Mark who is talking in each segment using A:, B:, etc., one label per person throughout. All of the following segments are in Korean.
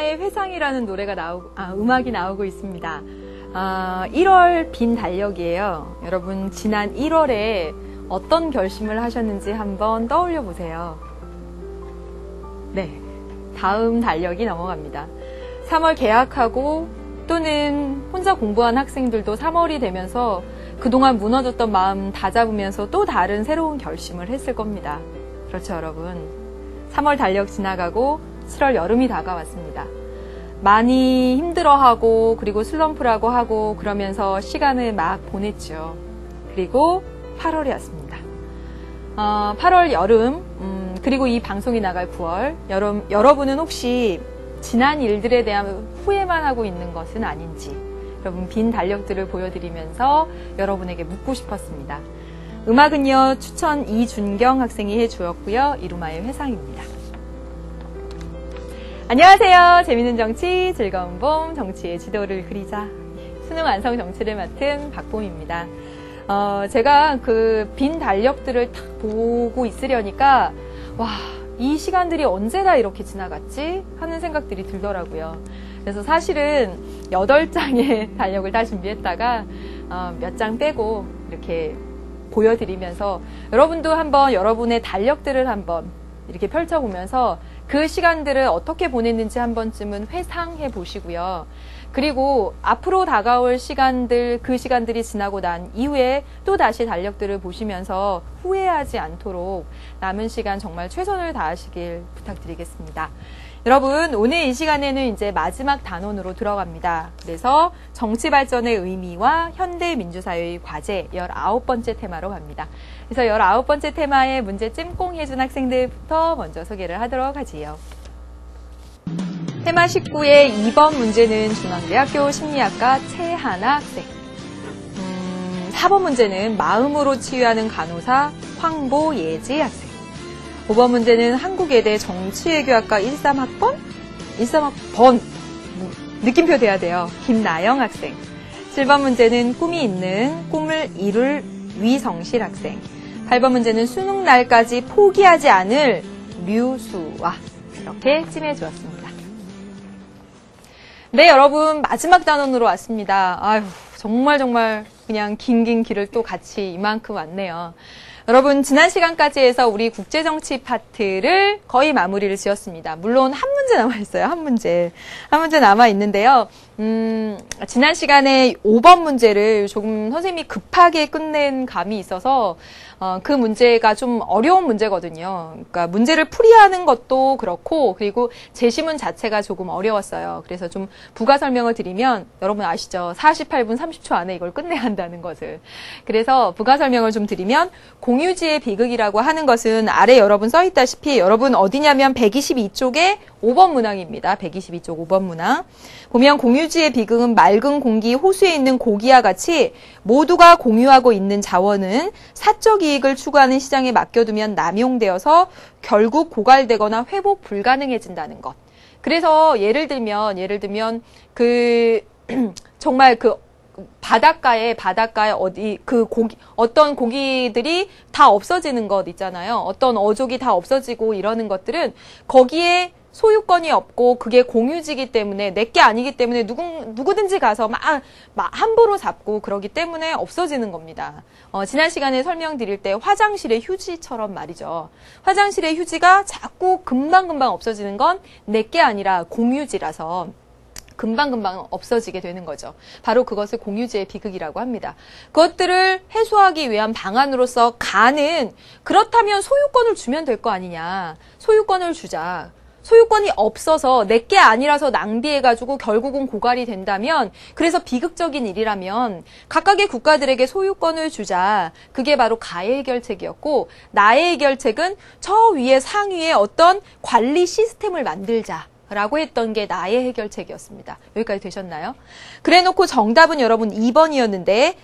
A: 이루마의 회상이라는 노래가 음악이 나오고 있습니다. 1월 빈 달력이에요. 여러분, 지난 1월에 어떤 결심을 하셨는지 한번 떠올려 보세요. 네, 다음 달력이 넘어갑니다. 3월 개학하고 또는 혼자 공부한 학생들도 3월이 되면서 그동안 무너졌던 마음 다잡으면서 또 다른 새로운 결심을 했을 겁니다. 그렇죠, 여러분. 3월 달력 지나가고 7월 여름이 다가왔습니다. 많이 힘들어하고 그리고 슬럼프라고 하고 그러면서 시간을 막 보냈죠. 그리고 8월이 왔습니다. 8월 여름, 그리고 이 방송이 나갈 9월, 여러분은 혹시 지난 일들에 대한 후회만 하고 있는 것은 아닌지 여러분 빈 달력들을 보여드리면서 여러분에게 묻고 싶었습니다. 음악은요, 추천 이준경 학생이 해주었고요. 이루마의 회상입니다. 안녕하세요. 재미있는 정치, 즐거운 봄, 정치의 지도를 그리자. 수능 완성 정치를 맡은 박봄입니다. 제가 그 빈 달력들을 딱 보고 있으려니까 와, 이 시간들이 언제 다 이렇게 지나갔지? 하는 생각들이 들더라고요. 그래서 사실은 8장의 달력을 다 준비했다가 몇 장 빼고 이렇게 보여드리면서 여러분도 한번 여러분의 달력들을 한번 이렇게 펼쳐보면서 그 시간들을 어떻게 보냈는지 한 번쯤은 회상해 보시고요. 그리고 앞으로 다가올 시간들, 그 시간들이 지나고 난 이후에 또 다시 달력들을 보시면서 후회하지 않도록 남은 시간 정말 최선을 다하시길 부탁드리겠습니다. 여러분, 오늘 이 시간에는 이제 마지막 단원으로 들어갑니다. 그래서 정치 발전의 의미와 현대 민주사회의 과제 19번째 테마로 갑니다. 그래서 19번째 테마의 문제 찜꽁 해준 학생들부터 먼저 소개를 하도록 하지요. 테마 19의 2번 문제는 중앙대학교 심리학과 최하나 학생. 4번 문제는 마음으로 치유하는 간호사 황보예지 학생. 5번 문제는 한국예대 정치외교학과 13학번? 13학번. 느낌표 돼야 돼요. 김나영 학생. 7번 문제는 꿈이 있는 꿈을 이룰 위성실 학생. 8번 문제는 수능 날까지 포기하지 않을 류수와 이렇게 찜해주었습니다. 네, 여러분, 마지막 단원으로 왔습니다. 아유, 정말 그냥 긴 길을 또 같이 이만큼 왔네요. 여러분, 지난 시간까지 해서 우리 국제정치 파트를 거의 마무리를 지었습니다. 물론 한 문제 남아있어요. 한 문제 남아있는데요. 지난 시간에 5번 문제를 조금 선생님이 급하게 끝낸 감이 있어서 그 문제가 좀 어려운 문제거든요. 그러니까 문제를 풀이하는 것도 그렇고 그리고 제시문 자체가 조금 어려웠어요. 그래서 좀 부가 설명을 드리면 여러분 아시죠? 48분 30초 안에 이걸 끝내야 한다는 것을. 그래서 부가 설명을 좀 드리면 공유지의 비극이라고 하는 것은 아래 여러분 써있다시피 여러분 어디냐면 122쪽에 5번 문항입니다. 122쪽 5번 문항. 보면 공유지의 비극은 맑은 공기, 호수에 있는 고기와 같이 모두가 공유하고 있는 자원은 사적 이익을 추구하는 시장에 맡겨두면 남용되어서 결국 고갈되거나 회복 불가능해진다는 것. 그래서 예를 들면 정말 그 바닷가에 어떤 고기들이 다 없어지는 것 있잖아요. 어떤 어족이 다 없어지고 이러는 것들은 거기에 소유권이 없고 그게 공유지기 때문에 내게 아니기 때문에 누구든지 가서 막 함부로 잡고 그러기 때문에 없어지는 겁니다. 지난 시간에 설명드릴 때 화장실의 휴지처럼 말이죠. 화장실의 휴지가 자꾸 금방금방 없어지는 건 내게 아니라 공유지라서 금방금방 없어지게 되는 거죠. 바로 그것을 공유지의 비극이라고 합니다. 그것들을 해소하기 위한 방안으로서 가는 그렇다면 소유권을 주면 될 거 아니냐. 소유권을 주자. 소유권이 없어서 내게 아니라서 낭비해가지고 결국은 고갈이 된다면 그래서 비극적인 일이라면 각각의 국가들에게 소유권을 주자. 그게 바로 가의 해결책이었고 나의 해결책은 저 위에 상위에 어떤 관리 시스템을 만들자. 라고 했던 게 나의 해결책이었습니다. 여기까지 되셨나요? 그래놓고 정답은 여러분 2번이었는데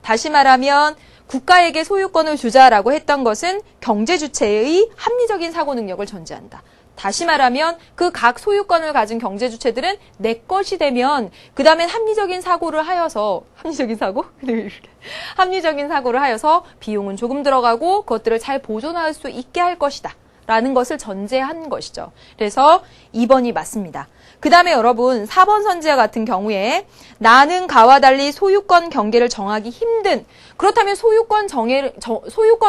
A: 다시 말하면 국가에게 소유권을 주자라고 했던 것은 경제 주체의 합리적인 사고 능력을 전제한다. 다시 말하면 그 각 소유권을 가진 경제 주체들은 내 것이 되면 그 다음엔 합리적인 사고를 하여서 비용은 조금 들어가고 그것들을 잘 보존할 수 있게 할 것이다. 라는 것을 전제한 것이죠. 그래서 2번이 맞습니다. 그 다음에 여러분 4번 선지와 같은 경우에 나는 가와 달리 소유권 경계를 정하기 힘든, 그렇다면 소유권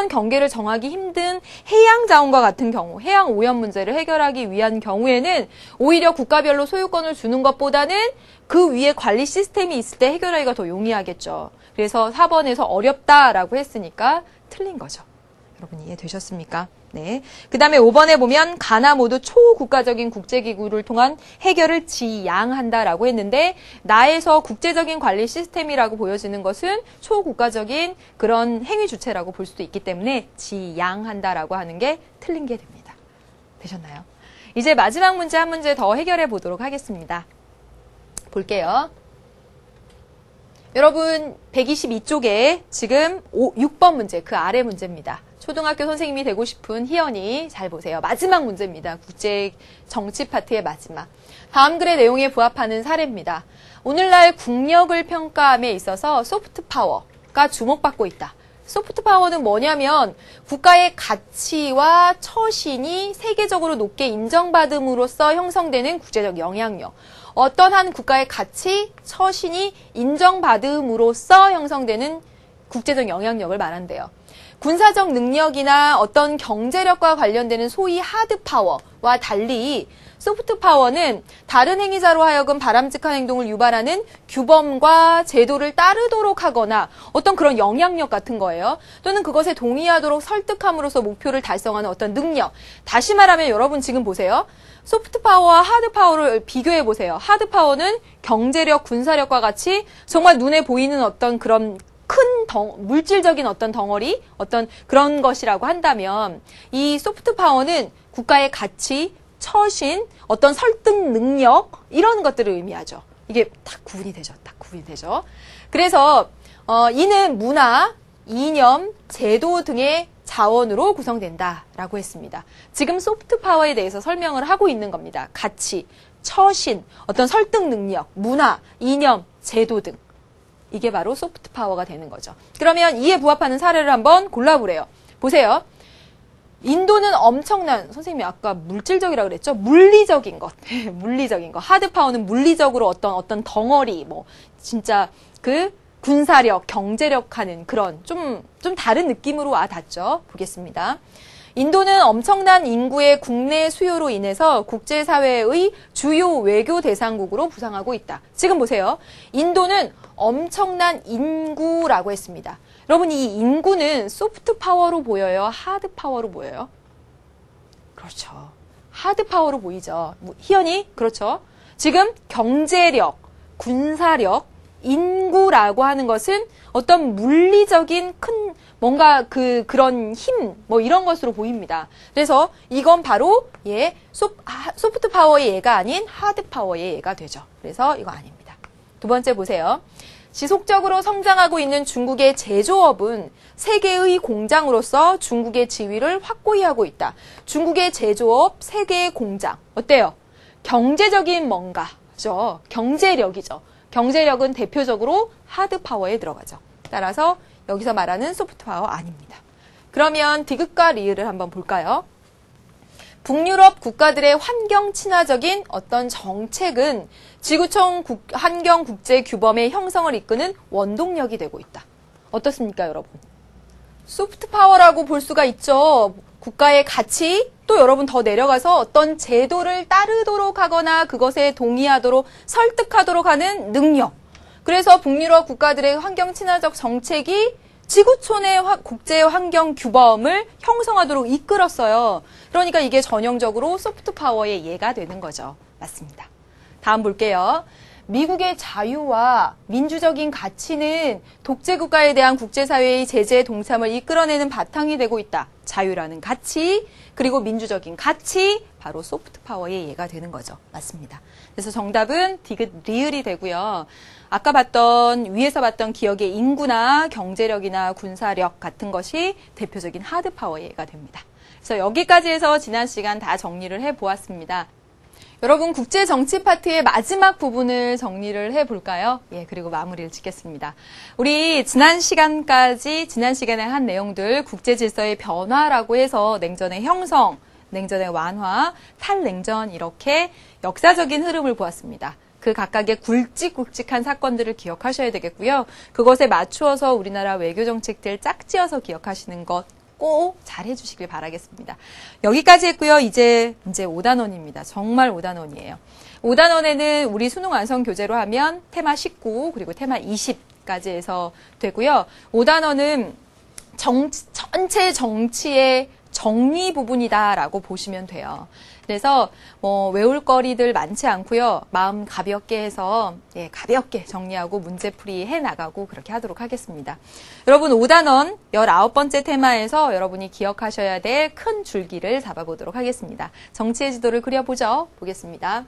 A: 경계를 정하기 힘든 해양 자원과 같은 경우, 해양 오염 문제를 해결하기 위한 경우에는 오히려 국가별로 소유권을 주는 것보다는 그 위에 관리 시스템이 있을 때 해결하기가 더 용이하겠죠. 그래서 4번에서 어렵다라고 했으니까 틀린 거죠. 여러분 이해되셨습니까? 네. 그 다음에 5번에 보면 가나 모두 초국가적인 국제기구를 통한 해결을 지향한다라고 했는데, 나에서 국제적인 관리 시스템이라고 보여지는 것은 초국가적인 그런 행위 주체라고 볼 수도 있기 때문에 지향한다라고 하는 게 틀린 게 됩니다. 되셨나요? 이제 마지막 문제 한 문제 더 해결해 보도록 하겠습니다. 볼게요. 여러분 122쪽에 지금 6번 문제, 그 아래 문제입니다. 초등학교 선생님이 되고 싶은 희연이 잘 보세요. 마지막 문제입니다. 국제 정치 파트의 마지막. 다음 글의 내용에 부합하는 사례입니다. 오늘날 국력을 평가함에 있어서 소프트 파워가 주목받고 있다. 소프트 파워는 뭐냐면 국가의 가치와 처신이 세계적으로 높게 인정받음으로써 형성되는 국제적 영향력. 어떤 한 국가의 가치, 처신이 인정받음으로써 형성되는 국제적 영향력을 말한대요. 군사적 능력이나 어떤 경제력과 관련되는 소위 하드 파워와 달리 소프트 파워는 다른 행위자로 하여금 바람직한 행동을 유발하는 규범과 제도를 따르도록 하거나 어떤 그런 영향력 같은 거예요. 또는 그것에 동의하도록 설득함으로써 목표를 달성하는 어떤 능력. 다시 말하면 여러분 지금 보세요. 소프트 파워와 하드 파워를 비교해 보세요. 하드 파워는 경제력, 군사력과 같이 정말 눈에 보이는 어떤 그런 물질적인 어떤 덩어리, 어떤 그런 것이라고 한다면, 이 소프트 파워는 국가의 가치, 처신, 어떤 설득 능력, 이런 것들을 의미하죠. 이게 딱 구분이 되죠. 그래서 이는 문화, 이념, 제도 등의 자원으로 구성된다라고 했습니다. 지금 소프트 파워에 대해서 설명을 하고 있는 겁니다. 가치, 처신, 어떤 설득 능력, 문화, 이념, 제도 등. 이게 바로 소프트 파워가 되는 거죠. 그러면 이에 부합하는 사례를 한번 골라보래요. 보세요. 인도는 엄청난, 선생님이 아까 물질적이라고 그랬죠? 물리적인 것. 물리적인 것. 하드 파워는 물리적으로 어떤 덩어리, 진짜 그 군사력, 경제력 하는 그런 좀 다른 느낌으로 와 닿죠? 보겠습니다. 인도는 엄청난 인구의 국내 수요로 인해서 국제사회의 주요 외교 대상국으로 부상하고 있다. 지금 보세요. 인도는 엄청난 인구라고 했습니다. 여러분 이 인구는 소프트 파워로 보여요? 하드 파워로 보여요? 그렇죠. 하드 파워로 보이죠. 희연이 그렇죠. 지금 경제력, 군사력, 인구라고 하는 것은 어떤 물리적인 큰 뭔가 그런 힘 이런 것으로 보입니다. 그래서 이건 바로 소프트 파워의 예가 아닌 하드 파워의 예가 되죠. 그래서 이거 아닙니다. 두 번째 보세요. 지속적으로 성장하고 있는 중국의 제조업은 세계의 공장으로서 중국의 지위를 확고히 하고 있다. 중국의 제조업, 세계의 공장. 어때요? 경제적인 뭔가죠. 경제력이죠. 경제력은 대표적으로 하드 파워에 들어가죠. 따라서 여기서 말하는 소프트 파워 아닙니다. 그러면 디귿과 리을을 한번 볼까요? 북유럽 국가들의 환경 친화적인 어떤 정책은 지구촌 환경 국제 규범의 형성을 이끄는 원동력이 되고 있다. 어떻습니까, 여러분? 소프트 파워라고 볼 수가 있죠. 국가의 가치, 또 여러분 더 내려가서 어떤 제도를 따르도록 하거나 그것에 동의하도록 설득하도록 하는 능력. 그래서 북유럽 국가들의 환경 친화적 정책이 지구촌의 국제 환경 규범을 형성하도록 이끌었어요. 그러니까 이게 전형적으로 소프트 파워의 예가 되는 거죠. 맞습니다. 다음 볼게요. 미국의 자유와 민주적인 가치는 독재국가에 대한 국제사회의 제재 동참을 이끌어내는 바탕이 되고 있다. 자유라는 가치, 그리고 민주적인 가치, 바로 소프트 파워의 예가 되는 거죠. 맞습니다. 그래서 정답은 디귿 리을이 되고요. 아까 위에서 봤던 기억의 인구나 경제력이나 군사력 같은 것이 대표적인 하드 파워의 예가 됩니다. 그래서 여기까지 해서 지난 시간 다 정리를 해보았습니다. 여러분 국제 정치 파트의 마지막 부분을 정리를 해볼까요? 그리고 마무리를 짓겠습니다. 우리 지난 시간에 한 내용들 국제 질서의 변화라고 해서 냉전의 형성, 냉전의 완화, 탈냉전 이렇게 역사적인 흐름을 보았습니다. 그 각각의 굵직굵직한 사건들을 기억하셔야 되겠고요. 그것에 맞추어서 우리나라 외교 정책들 짝지어서 기억하시는 것 꼭 잘해주시길 바라겠습니다. 여기까지 했고요. 이제 5단원입니다. 정말 5단원이에요. 5단원에는 우리 수능 완성 교재로 하면 테마 19 그리고 테마 20까지 해서 되고요. 5단원은 전체 정치의 정리 부분이다라고 보시면 돼요. 그래서 외울 거리들 많지 않고요. 마음 가볍게 해서 가볍게 정리하고 문제풀이 해나가고 그렇게 하도록 하겠습니다. 여러분 5단원 19번째 테마에서 여러분이 기억하셔야 될 큰 줄기를 잡아보도록 하겠습니다. 정치의 지도를 그려보죠. 보겠습니다.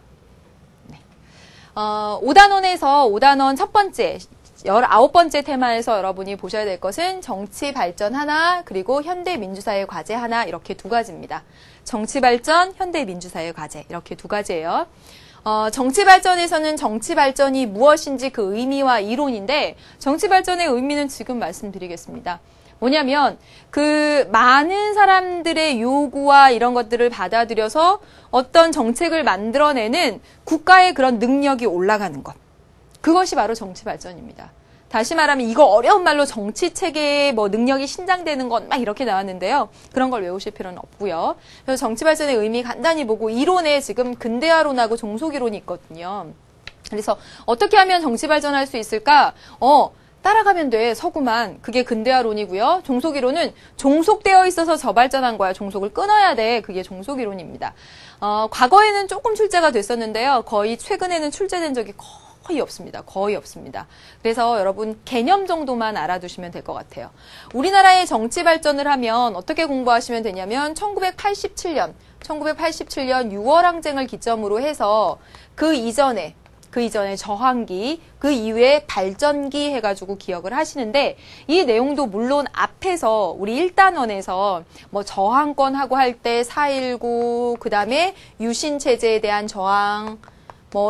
A: 5단원에서 5단원 첫 번째 19번째 테마에서 여러분이 보셔야 될 것은 정치 발전 하나, 그리고 현대 민주사회 과제 하나, 이렇게 두 가지입니다. 정치 발전, 현대 민주사회 과제, 이렇게 두 가지예요. 정치 발전에서는 정치 발전이 무엇인지 그 의미와 이론인데, 정치 발전의 의미는 지금 말씀드리겠습니다. 뭐냐면, 그 많은 사람들의 요구와 이런 것들을 받아들여서 어떤 정책을 만들어내는 국가의 그런 능력이 올라가는 것. 그것이 바로 정치 발전입니다. 다시 말하면 이거 어려운 말로 정치 체계의 능력이 신장되는 것 막 이렇게 나왔는데요. 그런 걸 외우실 필요는 없고요. 그래서 정치 발전의 의미 간단히 보고 이론에 지금 근대화론하고 종속이론이 있거든요. 그래서 어떻게 하면 정치 발전할 수 있을까? 따라가면 돼. 서구만. 그게 근대화론이고요. 종속이론은 종속되어 있어서 저발전한 거야. 종속을 끊어야 돼. 그게 종속이론입니다. 과거에는 조금 출제가 됐었는데요. 거의 최근에는 출제된 적이 거의 없습니다. 거의 없습니다. 그래서 여러분 개념 정도만 알아두시면 될 것 같아요. 우리나라의 정치 발전을 하면 어떻게 공부하시면 되냐면 1987년 6월 항쟁을 기점으로 해서 그 이전에 저항기, 그 이후에 발전기 해가지고 기억을 하시는데 이 내용도 물론 앞에서 우리 1단원에서 저항권하고 할 때 4.19, 그 다음에 유신체제에 대한 저항,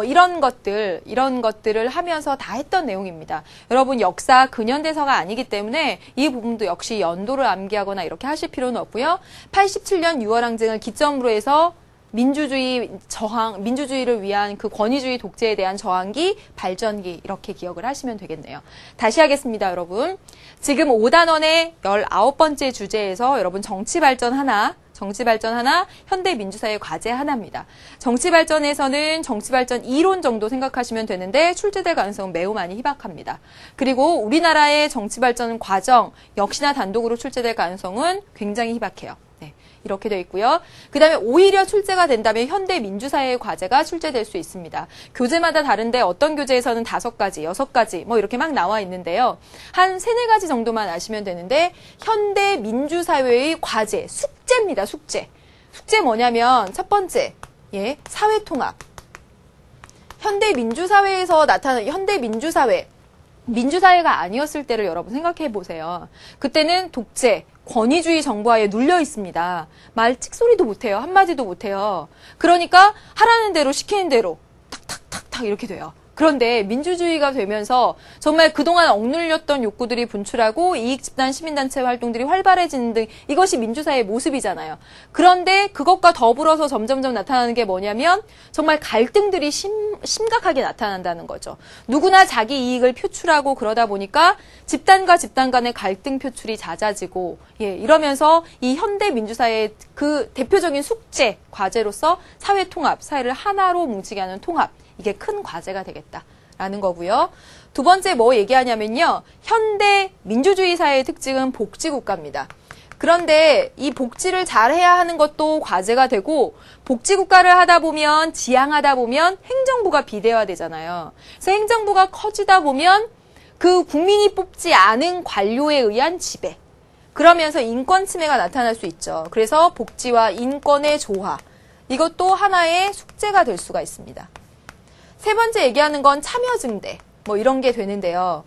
A: 이런 것들을 하면서 다 했던 내용입니다. 여러분 역사 근현대사가 아니기 때문에 이 부분도 역시 연도를 암기하거나 이렇게 하실 필요는 없고요. 87년 6월 항쟁을 기점으로 해서 민주주의를 위한 그 권위주의 독재에 대한 저항기, 발전기 이렇게 기억을 하시면 되겠네요. 다시 하겠습니다, 여러분. 지금 5단원의 19번째 주제에서 여러분 정치 발전 하나, 현대 민주사회 과제 하나입니다. 정치 발전에서는 정치 발전 이론 정도 생각하시면 되는데 출제될 가능성은 매우 많이 희박합니다. 그리고 우리나라의 정치 발전 과정 역시나 단독으로 출제될 가능성은 굉장히 희박해요. 이렇게 되어 있고요. 그 다음에 오히려 출제가 된다면 현대 민주사회의 과제가 출제될 수 있습니다. 교재마다 다른데 어떤 교재에서는 5가지, 6가지 이렇게 막 나와 있는데요. 한 3-4가지 정도만 아시면 되는데 현대 민주사회의 과제, 숙제입니다. 숙제 뭐냐면 첫 번째, 사회통합. 현대 민주사회에서 나타나는 현대 민주사회가 아니었을 때를 여러분 생각해 보세요. 그때는 독재, 권위주의 정부하에 눌려 있습니다. 말 찍소리도 못해요. 한마디도 못해요. 그러니까 하라는 대로 시키는 대로 탁탁탁탁 이렇게 돼요. 그런데 민주주의가 되면서 정말 그동안 억눌렸던 욕구들이 분출하고 이익집단 시민단체 활동들이 활발해지는 등 이것이 민주사회의 모습이잖아요. 그런데 그것과 더불어서 점점점 나타나는 게 뭐냐면 정말 갈등들이 심각하게 나타난다는 거죠. 누구나 자기 이익을 표출하고 그러다 보니까 집단과 집단 간의 갈등 표출이 잦아지고 이러면서 이 현대 민주사회의 그 대표적인 숙제, 과제로서 사회통합, 사회를 하나로 뭉치게 하는 통합, 이게 큰 과제가 되겠다라는 거고요. 두 번째 뭐 얘기하냐면요. 현대 민주주의 사회의 특징은 복지국가입니다. 그런데 이 복지를 잘 해야 하는 것도 과제가 되고 복지국가를 하다 보면 지향하다 보면 행정부가 비대화되잖아요. 그래서 행정부가 커지다 보면 그 국민이 뽑지 않은 관료에 의한 지배. 그러면서 인권 침해가 나타날 수 있죠. 그래서 복지와 인권의 조화. 이것도 하나의 숙제가 될 수가 있습니다. 세 번째 얘기하는 건 참여증대 이런 게 되는데요.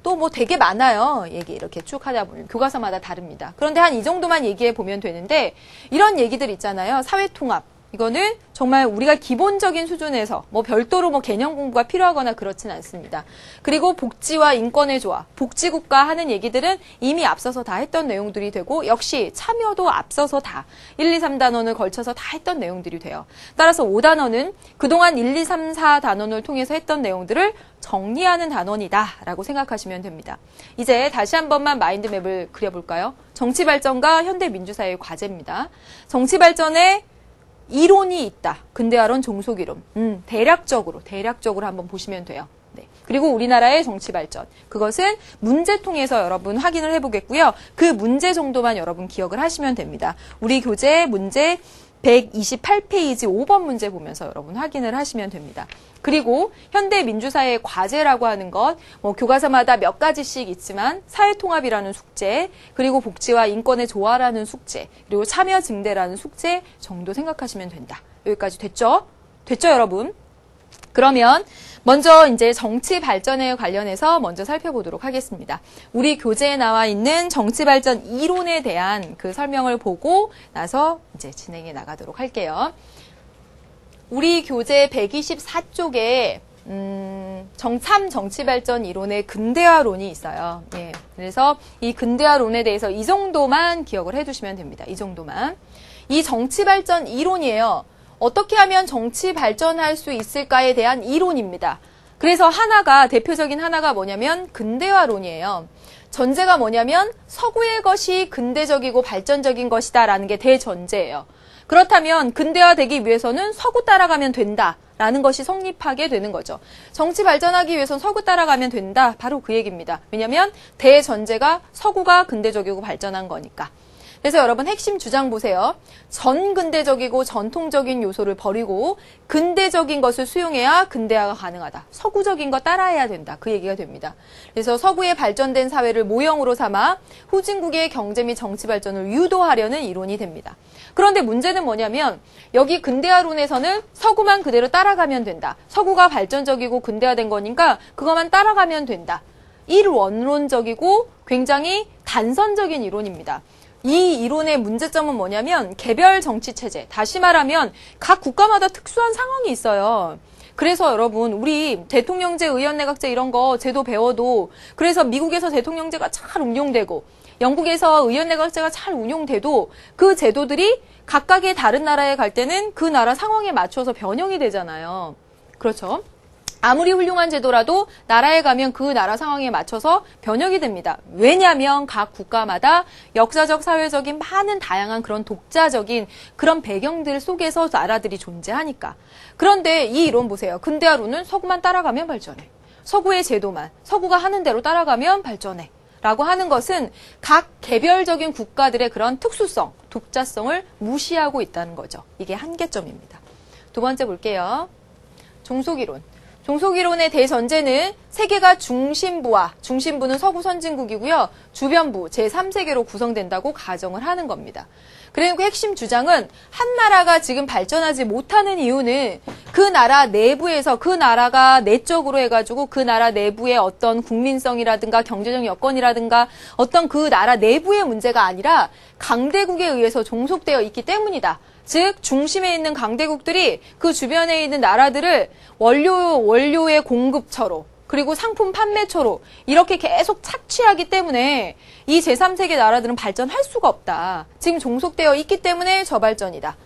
A: 또 되게 많아요. 얘기 이렇게 쭉 하다 보면 교과서마다 다릅니다. 그런데 한 이 정도만 얘기해 보면 되는데 이런 얘기들 있잖아요. 사회통합. 이거는 정말 우리가 기본적인 수준에서 뭐 별도로 뭐 개념 공부가 필요하거나 그렇진 않습니다. 그리고 복지와 인권의 조화, 복지국가 하는 얘기들은 이미 앞서서 다 했던 내용들이 되고 역시 참여도 앞서서 다 1, 2, 3단원을 걸쳐서 다 했던 내용들이 돼요. 따라서 5단원은 그동안 1, 2, 3, 4단원을 통해서 했던 내용들을 정리하는 단원이다라고 생각하시면 됩니다. 이제 다시 한 번만 마인드맵을 그려볼까요? 정치발전과 현대민주사회의 과제입니다. 정치발전에 이론이 있다. 근대화론, 종속이론. 대략적으로 한번 보시면 돼요. 네. 그리고 우리나라의 정치 발전. 그것은 문제 통해서 여러분 확인을 해보겠고요. 그 문제 정도만 여러분 기억을 하시면 됩니다. 우리 교재 문제 128페이지 5번 문제 보면서 여러분 확인을 하시면 됩니다. 그리고 현대민주사회의 과제라고 하는 것, 뭐 교과서마다 몇 가지씩 있지만 사회통합이라는 숙제, 그리고 복지와 인권의 조화라는 숙제, 그리고 참여 증대라는 숙제 정도 생각하시면 된다. 여기까지 됐죠? 됐죠, 여러분? 그러면 먼저 이제 정치 발전에 관련해서 먼저 살펴보도록 하겠습니다. 우리 교재에 나와 있는 정치 발전 이론에 대한 그 설명을 보고 나서 이제 진행해 나가도록 할게요. 우리 교재 124쪽에 정치 발전 이론의 근대화론이 있어요. 예. 그래서 이 근대화론에 대해서 이 정도만 기억을 해두시면 됩니다. 이 정도만. 이 정치 발전 이론이에요. 어떻게 하면 정치 발전할 수 있을까에 대한 이론입니다. 그래서 대표적인 하나가 뭐냐면 근대화론이에요. 전제가 뭐냐면 서구의 것이 근대적이고 발전적인 것이다라는 게 대전제예요. 그렇다면 근대화되기 위해서는 서구 따라가면 된다라는 것이 성립하게 되는 거죠. 정치 발전하기 위해서는 서구 따라가면 된다. 바로 그 얘기입니다. 왜냐하면 대전제가 서구가 근대적이고 발전한 거니까. 그래서 여러분 핵심 주장 보세요. 전근대적이고 전통적인 요소를 버리고 근대적인 것을 수용해야 근대화가 가능하다. 서구적인 거 따라해야 된다. 그 얘기가 됩니다. 그래서 서구의 발전된 사회를 모형으로 삼아 후진국의 경제 및 정치 발전을 유도하려는 이론이 됩니다. 그런데 문제는 뭐냐면 여기 근대화론에서는 서구만 그대로 따라가면 된다. 서구가 발전적이고 근대화된 거니까 그것만 따라가면 된다. 일원론적이고 굉장히 단선적인 이론입니다. 이 이론의 문제점은 뭐냐면 개별 정치 체제, 다시 말하면 각 국가마다 특수한 상황이 있어요. 그래서 여러분 우리 대통령제, 의원내각제 이런 거 제도 배워도 그래서 미국에서 대통령제가 잘 운용되고 영국에서 의원내각제가 잘 운용돼도 그 제도들이 각각의 다른 나라에 갈 때는 그 나라 상황에 맞춰서 변형이 되잖아요. 그렇죠? 아무리 훌륭한 제도라도 나라에 가면 그 나라 상황에 맞춰서 변형이 됩니다. 왜냐하면 각 국가마다 역사적, 사회적인 많은 다양한 그런 독자적인 그런 배경들 속에서 나라들이 존재하니까. 그런데 이 이론 보세요. 근대화론은 서구만 따라가면 발전해. 서구의 제도만, 서구가 하는 대로 따라가면 발전해. 라고 하는 것은 각 개별적인 국가들의 그런 특수성, 독자성을 무시하고 있다는 거죠. 이게 한계점입니다. 두 번째 볼게요. 종속이론. 종속이론의 대전제는 세계가 중심부는 서구 선진국이고요. 주변부, 제3세계로 구성된다고 가정을 하는 겁니다. 그리고 핵심 주장은 한 나라가 지금 발전하지 못하는 이유는 그 나라 내부에서 그 나라가 내적으로 해가지고 그 나라 내부의 어떤 국민성이라든가 경제적 여건이라든가 어떤 그 나라 내부의 문제가 아니라 강대국에 의해서 종속되어 있기 때문이다. 즉 중심에 있는 강대국들이 그 주변에 있는 나라들을 원료의 공급처로 그리고 상품 판매처로 이렇게 계속 착취하기 때문에 이 제3세계 나라들은 발전할 수가 없다. 지금 종속되어 있기 때문에 저발전이다.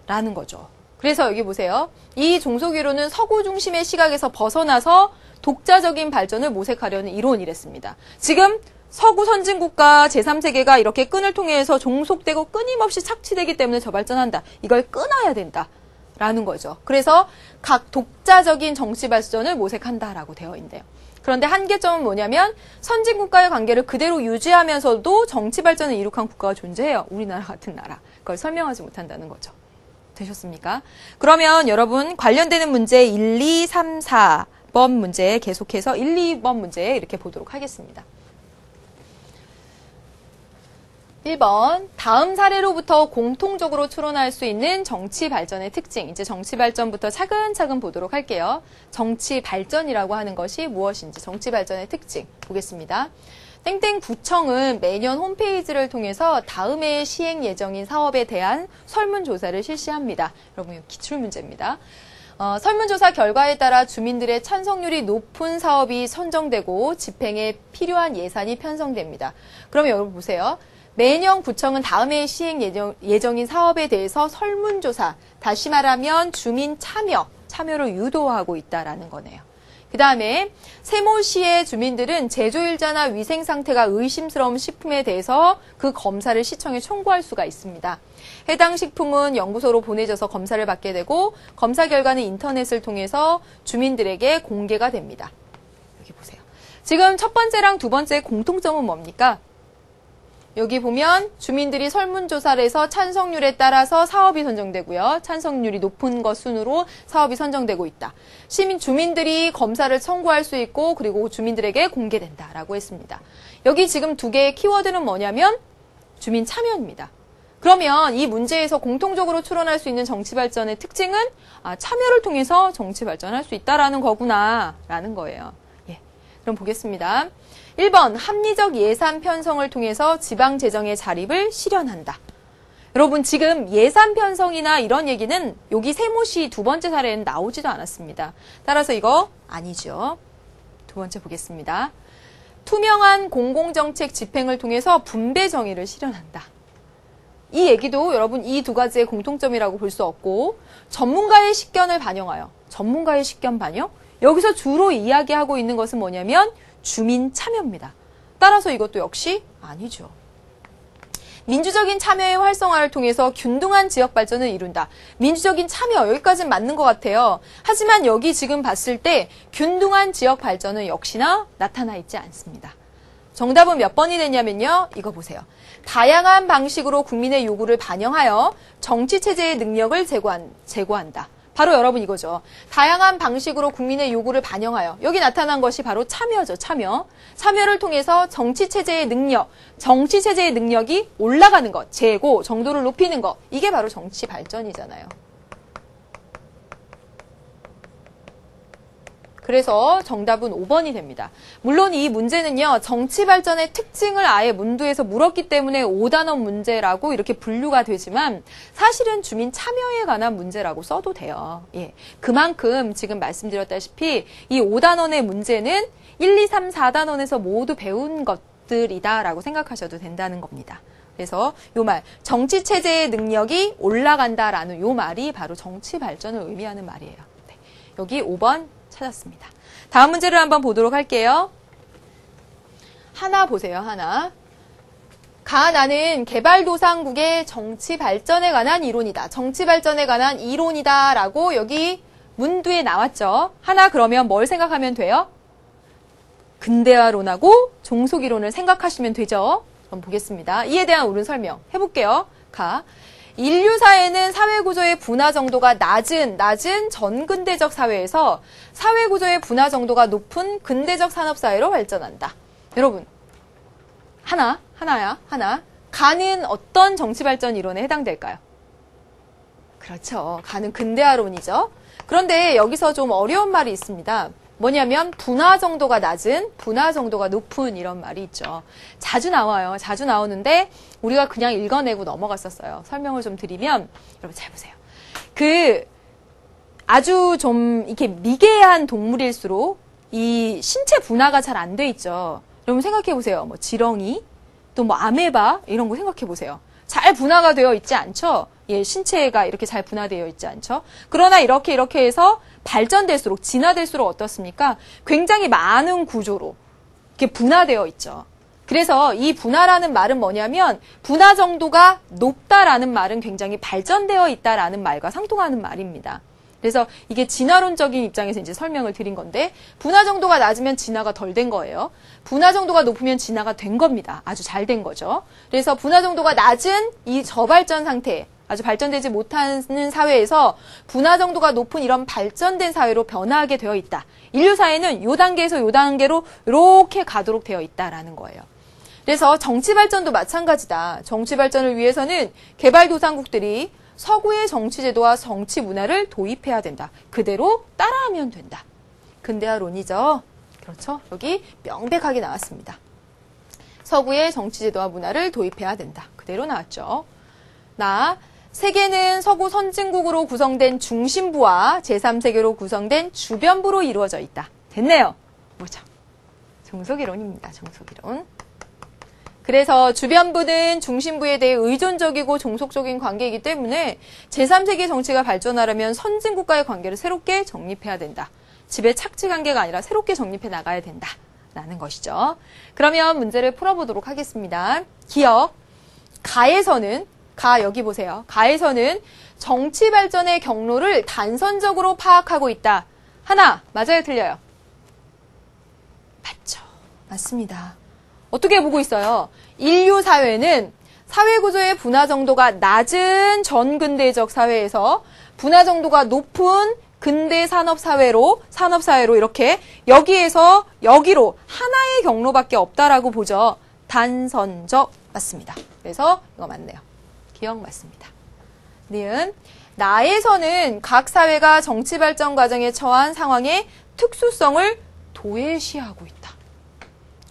A: 라는 거죠. 그래서 여기 보세요. 이 종속이론은 서구 중심의 시각에서 벗어나서 독자적인 발전을 모색하려는 이론이랬습니다. 지금 서구 선진국가 제3세계가 이렇게 끈을 통해서 종속되고 끊임없이 착취되기 때문에 저발전한다. 이걸 끊어야 된다. 라는 거죠. 그래서 각 독자적인 정치 발전을 모색한다라고 되어 있는데요. 그런데 한계점은 뭐냐면 선진국가의 관계를 그대로 유지하면서도 정치 발전을 이룩한 국가가 존재해요. 우리나라 같은 나라. 그걸 설명하지 못한다는 거죠. 되셨습니까? 그러면 여러분 관련되는 문제 1, 2, 3, 4번 문제 계속해서 1, 2번 문제 이렇게 보도록 하겠습니다. 1번, 다음 사례로부터 공통적으로 추론할 수 있는 정치 발전의 특징. 이제 정치 발전부터 차근차근 보도록 할게요. 정치 발전이라고 하는 것이 무엇인지, 정치 발전의 특징 보겠습니다. 땡땡 구청은 매년 홈페이지를 통해서 다음 해 시행 예정인 사업에 대한 설문조사를 실시합니다. 여러분, 기출문제입니다. 설문조사 결과에 따라 주민들의 찬성률이 높은 사업이 선정되고 집행에 필요한 예산이 편성됩니다. 그러면 여러분 보세요. 매년 구청은 다음 해 시행 예정인 사업에 대해서 설문조사, 다시 말하면 주민 참여를 유도하고 있다라는 거네요. 그 다음에 세모시의 주민들은 제조일자나 위생 상태가 의심스러운 식품에 대해서 그 검사를 시청에 청구할 수가 있습니다. 해당 식품은 연구소로 보내져서 검사를 받게 되고 검사 결과는 인터넷을 통해서 주민들에게 공개가 됩니다. 여기 보세요. 지금 첫 번째랑 두 번째의 공통점은 뭡니까? 여기 보면 주민들이 설문조사를 해서 찬성률에 따라서 사업이 선정되고요. 찬성률이 높은 것 순으로 사업이 선정되고 있다. 주민들이 검사를 청구할 수 있고 그리고 주민들에게 공개된다라고 했습니다. 여기 지금 두 개의 키워드는 뭐냐면 주민 참여입니다. 그러면 이 문제에서 공통적으로 추론할 수 있는 정치 발전의 특징은 참여를 통해서 정치 발전할 수 있다라는 거구나라는 거예요. 예, 그럼 보겠습니다. 1번, 합리적 예산 편성을 통해서 지방 재정의 자립을 실현한다. 여러분, 지금 예산 편성이나 이런 얘기는 여기 세모시 두 번째 사례는 나오지도 않았습니다. 따라서 이거 아니죠. 두 번째 보겠습니다. 투명한 공공정책 집행을 통해서 분배 정의를 실현한다. 이 얘기도 여러분 이 두 가지의 공통점이라고 볼 수 없고 전문가의 식견을 반영하여, 전문가의 식견 반영? 여기서 주로 이야기하고 있는 것은 뭐냐면 주민 참여입니다. 따라서 이것도 역시 아니죠. 민주적인 참여의 활성화를 통해서 균등한 지역 발전을 이룬다. 민주적인 참여, 여기까지는 맞는 것 같아요. 하지만 여기 지금 봤을 때 균등한 지역 발전은 역시나 나타나 있지 않습니다. 정답은 몇 번이 되냐면요. 이거 보세요. 다양한 방식으로 국민의 요구를 반영하여 정치체제의 능력을 제고한다. 바로 여러분 이거죠. 다양한 방식으로 국민의 요구를 반영하여 여기 나타난 것이 바로 참여죠. 참여를 통해서 정치체제의 능력이 올라가는 것, 제고, 정도를 높이는 것. 이게 바로 정치 발전이잖아요. 그래서 정답은 5번이 됩니다. 물론 이 문제는요. 정치 발전의 특징을 아예 문두에서 물었기 때문에 5단원 문제라고 이렇게 분류가 되지만 사실은 주민 참여에 관한 문제라고 써도 돼요. 예, 그만큼 지금 말씀드렸다시피 이 5단원의 문제는 1, 2, 3, 4단원에서 모두 배운 것들이다라고 생각하셔도 된다는 겁니다. 그래서 요 말, 정치체제의 능력이 올라간다라는 요 말이 바로 정치 발전을 의미하는 말이에요. 네, 여기 5번 찾았습니다. 다음 문제를 한번 보도록 할게요. 하나 보세요. 하나. 나는 개발도상국의 정치 발전에 관한 이론이다. 정치 발전에 관한 이론이다 라고 여기 문두에 나왔죠. 하나 그러면 뭘 생각하면 돼요? 근대화론하고 종속이론을 생각하시면 되죠. 그럼 보겠습니다. 이에 대한 옳은 설명 해볼게요. 인류사회는 사회구조의 분화 정도가 낮은 전근대적 사회에서 사회구조의 분화 정도가 높은 근대적 산업사회로 발전한다. 여러분, 하나야. 가는 어떤 정치발전 이론에 해당될까요? 그렇죠. 가는 근대화론이죠. 그런데 여기서 좀 어려운 말이 있습니다. 뭐냐면 분화 정도가 낮은, 분화 정도가 높은 이런 말이 있죠. 자주 나와요. 자주 나오는데 우리가 그냥 읽어내고 넘어갔었어요. 설명을 좀 드리면 여러분 잘 보세요. 아주 좀 이렇게 미개한 동물일수록 이 신체 분화가 잘 안 돼 있죠. 여러분 생각해 보세요. 뭐 지렁이, 또 뭐 아메바 이런 거 생각해 보세요. 잘 분화가 되어 있지 않죠? 예, 신체가 이렇게 잘 분화되어 있지 않죠? 그러나 이렇게 해서 발전될수록, 진화될수록 어떻습니까? 굉장히 많은 구조로 이렇게 분화되어 있죠. 그래서 이 분화라는 말은 뭐냐면 분화 정도가 높다라는 말은 굉장히 발전되어 있다라는 말과 상통하는 말입니다. 그래서 이게 진화론적인 입장에서 이제 설명을 드린 건데 분화 정도가 낮으면 진화가 덜 된 거예요. 분화 정도가 높으면 진화가 된 겁니다. 아주 잘 된 거죠. 그래서 분화 정도가 낮은 이 저발전 상태, 아주 발전되지 못하는 사회에서 분화 정도가 높은 이런 발전된 사회로 변화하게 되어 있다. 인류 사회는 요 단계에서 요 단계로 이렇게 가도록 되어 있다라는 거예요. 그래서 정치 발전도 마찬가지다. 정치 발전을 위해서는 개발도상국들이 서구의 정치제도와 정치 문화를 도입해야 된다. 그대로 따라하면 된다. 근대화론이죠. 그렇죠? 여기 명백하게 나왔습니다. 서구의 정치제도와 문화를 도입해야 된다. 그대로 나왔죠. 세계는 서구 선진국으로 구성된 중심부와 제3세계로 구성된 주변부로 이루어져 있다. 됐네요. 뭐죠? 종속이론입니다. 종속이론. 그래서 주변부는 중심부에 대해 의존적이고 종속적인 관계이기 때문에 제3세계 정치가 발전하려면 선진국과의 관계를 새롭게 정립해야 된다. 집의 착취 관계가 아니라 새롭게 정립해 나가야 된다. 라는 것이죠. 그러면 문제를 풀어보도록 하겠습니다. 기억. 여기 보세요. 가에서는 정치 발전의 경로를 단선적으로 파악하고 있다. 하나, 맞아요, 틀려요? 맞죠. 맞습니다. 어떻게 보고 있어요? 인류 사회는 사회 구조의 분화 정도가 낮은 전근대적 사회에서 분화 정도가 높은 근대 산업사회로 이렇게 여기에서 여기로 하나의 경로밖에 없다라고 보죠. 단선적 맞습니다. 그래서 이거 맞네요. 기억 맞습니다. 니은 나에서는 각 사회가 정치 발전 과정에 처한 상황의 특수성을 도외시하고 있다.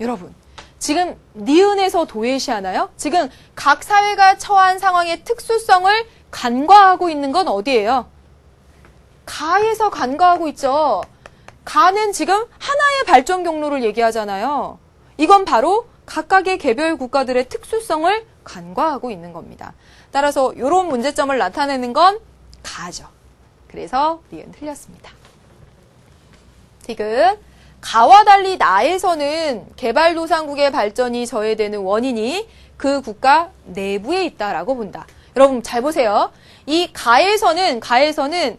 A: 여러분, 지금 니은에서 도외시하나요? 지금 각 사회가 처한 상황의 특수성을 간과하고 있는 건 어디예요? 가에서 간과하고 있죠. 가는 지금 하나의 발전 경로를 얘기하잖아요. 이건 바로 각각의 개별 국가들의 특수성을 간과하고 있는 겁니다. 따라서 이런 문제점을 나타내는 건 가죠. 그래서 니은 틀렸습니다. 디귿. 가와 달리 나에서는 개발도상국의 발전이 저해되는 원인이 그 국가 내부에 있다라고 본다. 여러분 잘 보세요. 이 가에서는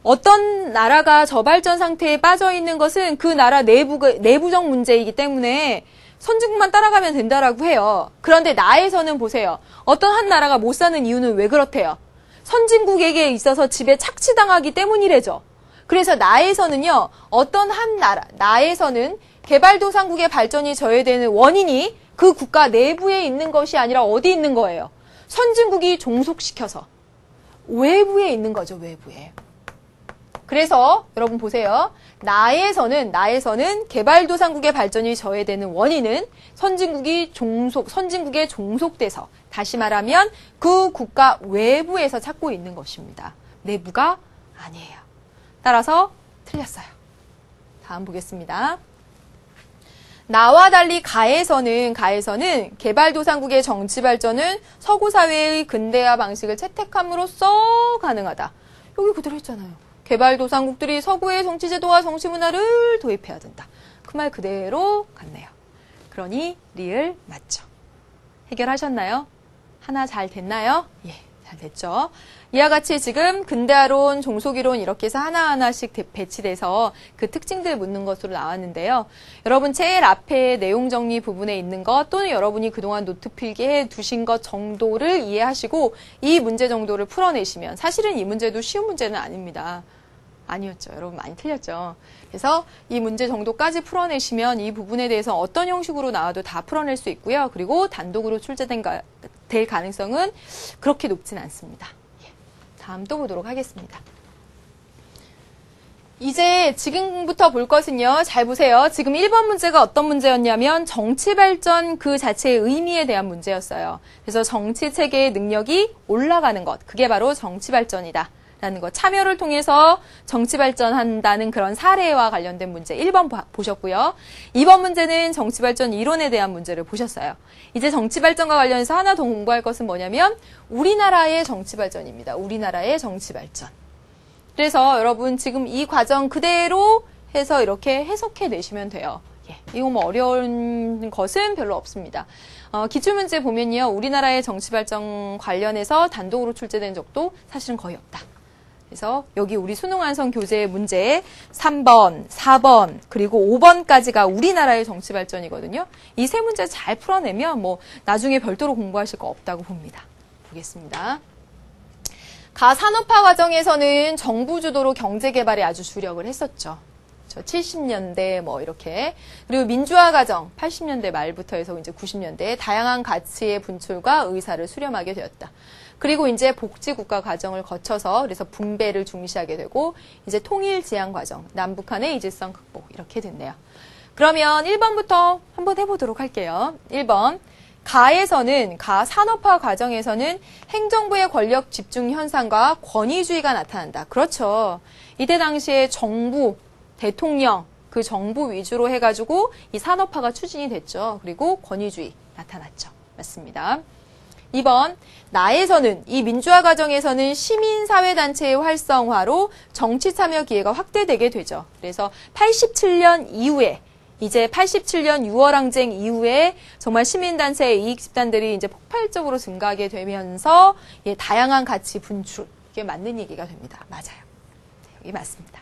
A: 어떤 나라가 저발전 상태에 빠져 있는 것은 그 나라 내부적 문제이기 때문에 선진국만 따라가면 된다라고 해요. 그런데 나에서는 보세요. 어떤 한 나라가 못 사는 이유는 왜 그렇대요? 선진국에게 있어서 집에 착취당하기 때문이래죠. 그래서 나에서는요, 어떤 한 나에서는 개발도상국의 발전이 저해되는 원인이 그 국가 내부에 있는 것이 아니라 어디 있는 거예요? 선진국이 종속시켜서 외부에 있는 거죠, 외부에. 그래서 여러분 보세요. 나에서는 개발도상국의 발전이 저해되는 원인은 선진국의 종속돼서, 다시 말하면 그 국가 외부에서 찾고 있는 것입니다. 내부가 아니에요. 따라서 틀렸어요. 다음 보겠습니다. 나와 달리 가에서는 개발도상국의 정치 발전은 서구 사회의 근대화 방식을 채택함으로써 가능하다. 여기 그대로 했잖아요. 개발도상국들이 서구의 정치제도와 정치문화를 도입해야 된다. 그 말 그대로 같네요. 그러니 리을 맞죠. 해결하셨나요? 하나 잘 됐나요? 예, 잘 됐죠. 이와 같이 지금 근대화론, 종속이론 이렇게 해서 하나하나씩 배치돼서 그 특징들 묻는 것으로 나왔는데요. 여러분 제일 앞에 내용 정리 부분에 있는 것 또는 여러분이 그동안 노트 필기해 두신 것 정도를 이해하시고 이 문제 정도를 풀어내시면, 사실은 이 문제도 쉬운 문제는 아닙니다. 아니었죠. 여러분 많이 틀렸죠. 그래서 이 문제 정도까지 풀어내시면 이 부분에 대해서 어떤 형식으로 나와도 다 풀어낼 수 있고요. 그리고 단독으로 될 가능성은 그렇게 높진 않습니다. 다음 또 보도록 하겠습니다. 이제 지금부터 볼 것은요. 잘 보세요. 지금 1번 문제가 어떤 문제였냐면 정치 발전 그 자체의 의미에 대한 문제였어요. 그래서 정치 체계의 능력이 올라가는 것, 그게 바로 정치 발전이다. 라는 것, 참여를 통해서 정치 발전한다는 그런 사례와 관련된 문제 1번 보셨고요. 2번 문제는 정치 발전 이론에 대한 문제를 보셨어요. 이제 정치 발전과 관련해서 하나 더 공부할 것은 뭐냐면 우리나라의 정치 발전입니다. 우리나라의 정치 발전. 그래서 여러분 지금 이 과정 그대로 해서 이렇게 해석해 내시면 돼요. 이거 뭐 어려운 것은 별로 없습니다. 기출문제 보면요. 우리나라의 정치 발전 관련해서 단독으로 출제된 적도 사실은 거의 없다. 그래서 여기 우리 수능 완성 교재 문제 3번, 4번, 그리고 5번까지가 우리나라의 정치 발전이거든요. 이 세 문제 잘 풀어내면 뭐 나중에 별도로 공부하실 거 없다고 봅니다. 보겠습니다. 가산업화 과정에서는 정부 주도로 경제 개발에 아주 주력을 했었죠. 70년대 뭐 이렇게. 그리고 민주화 과정 80년대 말부터 해서 이제 90년대에 다양한 가치의 분출과 의사를 수렴하게 되었다. 그리고 이제 복지국가 과정을 거쳐서 그래서 분배를 중시하게 되고 이제 통일 지향 과정, 남북한의 이질성 극복 이렇게 됐네요. 그러면 1번부터 한번 해보도록 할게요. 1번. 가 산업화 과정에서는 행정부의 권력 집중 현상과 권위주의가 나타난다. 그렇죠. 이때 당시에 정부, 대통령, 그 정부 위주로 해가지고 이 산업화가 추진이 됐죠. 그리고 권위주의 나타났죠. 맞습니다. 2번, 이 민주화 과정에서는 시민사회단체의 활성화로 정치 참여 기회가 확대되게 되죠. 그래서 87년 이후에 이제 87년 6월 항쟁 이후에 정말 시민단체의 이익 집단들이 이제 폭발적으로 증가하게 되면서 다양한 가치 분출, 이게 맞는 얘기가 됩니다. 맞아요. 여기 맞습니다.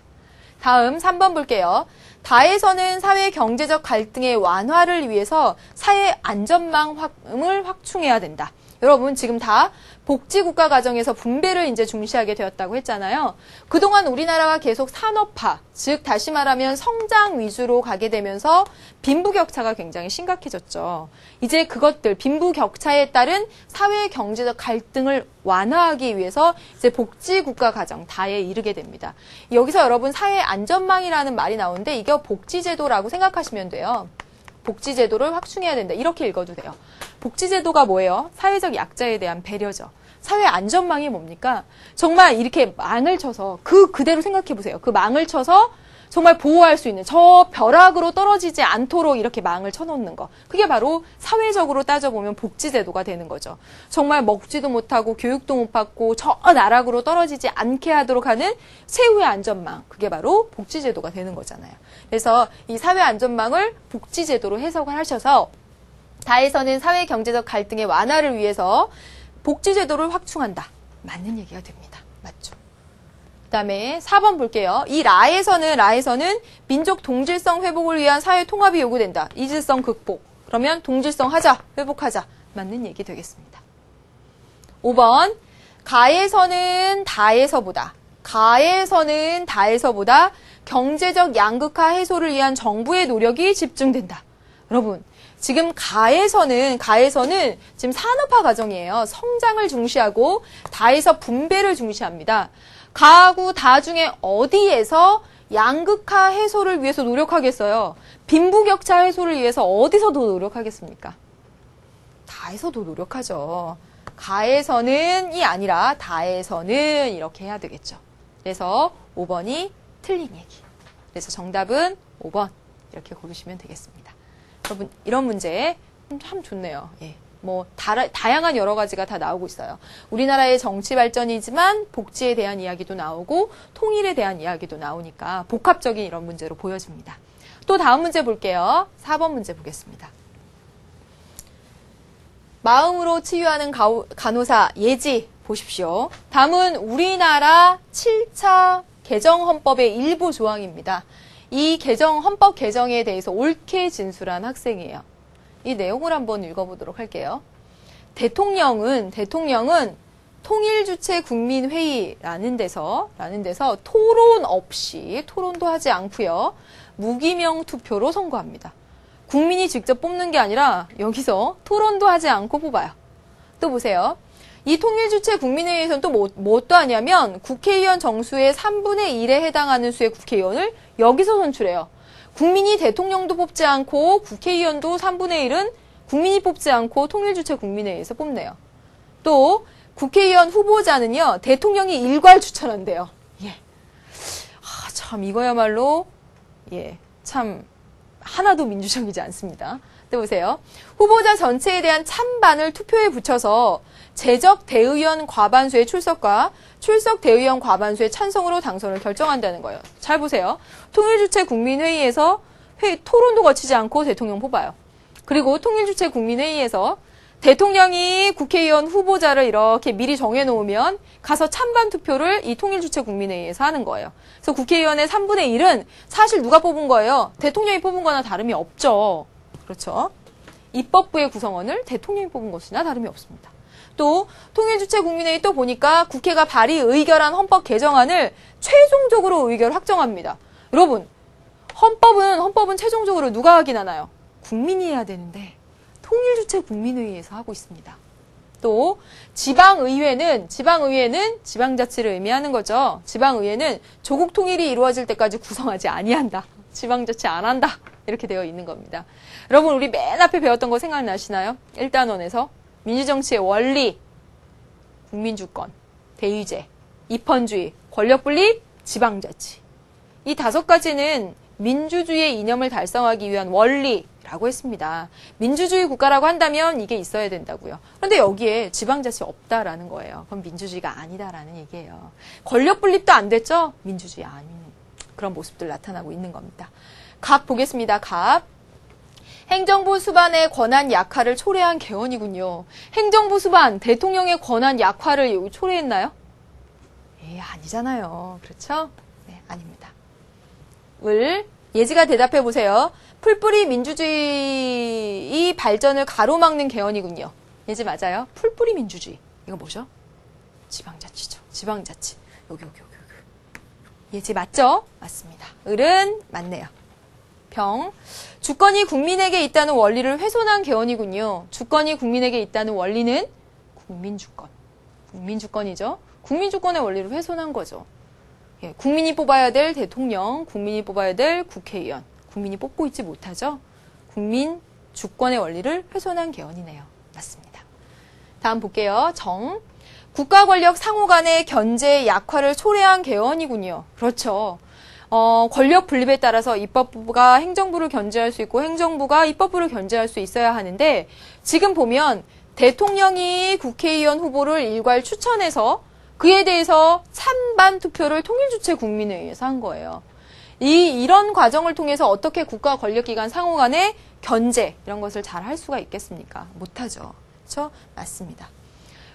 A: 다음 3번 볼게요. 다에서는 사회 경제적 갈등의 완화를 위해서 사회 안전망을 확충해야 된다. 여러분 지금 다 복지국가 과정에서 분배를 이제 중시하게 되었다고 했잖아요. 그동안 우리나라가 계속 산업화, 즉 다시 말하면 성장 위주로 가게 되면서 빈부격차가 굉장히 심각해졌죠. 이제 그것들, 빈부격차에 따른 사회 경제적 갈등을 완화하기 위해서 이제 복지국가 과정 다에 이르게 됩니다. 여기서 여러분 사회 안전망이라는 말이 나오는데 이게 복지제도라고 생각하시면 돼요. 복지제도를 확충해야 된다. 이렇게 읽어도 돼요. 복지제도가 뭐예요? 사회적 약자에 대한 배려죠. 사회 안전망이 뭡니까? 정말 이렇게 망을 쳐서 그대로 생각해 보세요. 그 망을 쳐서 정말 보호할 수 있는 저 벼락으로 떨어지지 않도록 이렇게 망을 쳐놓는 거. 그게 바로 사회적으로 따져보면 복지제도가 되는 거죠. 정말 먹지도 못하고 교육도 못 받고 저 나락으로 떨어지지 않게 하도록 하는 세후의 안전망. 그게 바로 복지제도가 되는 거잖아요. 그래서 이 사회 안전망을 복지제도로 해석을 하셔서 다에서는 사회 경제적 갈등의 완화를 위해서 복지제도를 확충한다. 맞는 얘기가 됩니다. 맞죠? 그 다음에 4번 볼게요. 이 라에서는 민족 동질성 회복을 위한 사회 통합이 요구된다. 이질성 극복. 그러면 동질성 하자, 회복하자. 맞는 얘기 되겠습니다. 5번. 가에서는 다에서보다 경제적 양극화 해소를 위한 정부의 노력이 집중된다. 여러분, 지금 가에서는 지금 산업화 과정이에요. 성장을 중시하고 다에서 분배를 중시합니다. 가하고 다 중에 어디에서 양극화 해소를 위해서 노력하겠어요? 빈부격차 해소를 위해서 어디서 더 노력하겠습니까? 다에서도 노력하죠. 가에서는이 아니라 다에서는 이렇게 해야 되겠죠. 그래서 5번이 틀린 얘기. 그래서 정답은 5번 이렇게 고르시면 되겠습니다. 여러분 이런 문제 참 좋네요. 예. 뭐 다양한 여러 가지가 다 나오고 있어요. 우리나라의 정치 발전이지만 복지에 대한 이야기도 나오고 통일에 대한 이야기도 나오니까 복합적인 이런 문제로 보여집니다. 또 다음 문제 볼게요. 4번 문제 보겠습니다. 마음으로 치유하는 간호사 예지 보십시오. 다음은 우리나라 7차 개정헌법의 일부 조항입니다. 이 헌법 개정에 대해서 옳게 진술한 학생이에요. 이 내용을 한번 읽어보도록 할게요. 대통령은 통일주체 국민회의라는 데서 토론 없이 토론도 하지 않고요. 무기명 투표로 선거합니다. 국민이 직접 뽑는 게 아니라 여기서 토론도 하지 않고 뽑아요. 또 보세요. 이 통일주체 국민회의에서는 또 또 하냐면 국회의원 정수의 3분의 1에 해당하는 수의 국회의원을 여기서 선출해요. 국민이 대통령도 뽑지 않고 국회의원도 3분의 1은 국민이 뽑지 않고 통일주체 국민회의에서 뽑네요. 또 국회의원 후보자는요. 대통령이 일괄 추천한대요. 예. 참 이거야말로 참 하나도 민주적이지 않습니다. 또 보세요. 후보자 전체에 대한 찬반을 투표에 붙여서 재적 대의원 과반수의 출석과 출석 대의원 과반수의 찬성으로 당선을 결정한다는 거예요. 잘 보세요. 통일주체 국민회의에서 토론도 거치지 않고 대통령 뽑아요. 그리고 통일주체 국민회의에서 대통령이 국회의원 후보자를 이렇게 미리 정해놓으면 가서 찬반 투표를 이 통일주체 국민회의에서 하는 거예요. 그래서 국회의원의 3분의 1은 사실 누가 뽑은 거예요? 대통령이 뽑은 거나 다름이 없죠. 그렇죠? 입법부의 구성원을 대통령이 뽑은 것이나 다름이 없습니다. 또 통일주체 국민회의 또 보니까 국회가 발의 의결한 헌법 개정안을 최종적으로 의결 확정합니다. 여러분 헌법은 최종적으로 누가 확인하나요? 국민이 해야 되는데 통일주체 국민회의에서 하고 있습니다. 또 지방의회는 지방자치를 의미하는 거죠. 지방의회는 조국 통일이 이루어질 때까지 구성하지 아니한다. 지방자치 안 한다. 이렇게 되어 있는 겁니다. 여러분 우리 맨 앞에 배웠던 거 생각나시나요? 1단원에서 민주정치의 원리, 국민주권, 대의제, 입헌주의, 권력분립, 지방자치. 이 5가지는 민주주의의 이념을 달성하기 위한 원리라고 했습니다. 민주주의 국가라고 한다면 이게 있어야 된다고요. 그런데 여기에 지방자치 없다라는 거예요. 그럼 민주주의가 아니다라는 얘기예요. 권력분립도 안 됐죠? 민주주의 아닌 그런 모습들 나타나고 있는 겁니다. 갑 보겠습니다. 갑. 행정부 수반의 권한 약화를 초래한 개헌이군요. 행정부 수반, 대통령의 권한 약화를 초래했나요? 아니잖아요. 그렇죠? 네, 아닙니다. 을, 예지가 대답해 보세요. 풀뿌리 민주주의 발전을 가로막는 개헌이군요. 예지 맞아요. 풀뿌리 민주주의. 이거 뭐죠? 지방자치죠. 지방자치. 여기. 예지 맞죠? 맞습니다. 을은 맞네요. 병. 주권이 국민에게 있다는 원리를 훼손한 개헌이군요. 주권이 국민에게 있다는 원리는 국민주권. 국민주권이죠. 국민주권의 원리를 훼손한 거죠. 예, 국민이 뽑아야 될 대통령, 국민이 뽑아야 될 국회의원, 국민이 뽑고 있지 못하죠. 국민주권의 원리를 훼손한 개헌이네요. 맞습니다. 다음 볼게요. 정. 국가 권력 상호 간의 견제 약화를 초래한 개헌이군요. 그렇죠. 권력 분립에 따라서 입법부가 행정부를 견제할 수 있고 행정부가 입법부를 견제할 수 있어야 하는데 지금 보면 대통령이 국회의원 후보를 일괄 추천해서 그에 대해서 찬반 투표를 통일주체 국민회의에서 한 거예요. 이런 과정을 통해서 어떻게 국가 권력기관 상호 간의 견제 이런 것을 잘 할 수가 있겠습니까? 못하죠. 그렇죠? 맞습니다.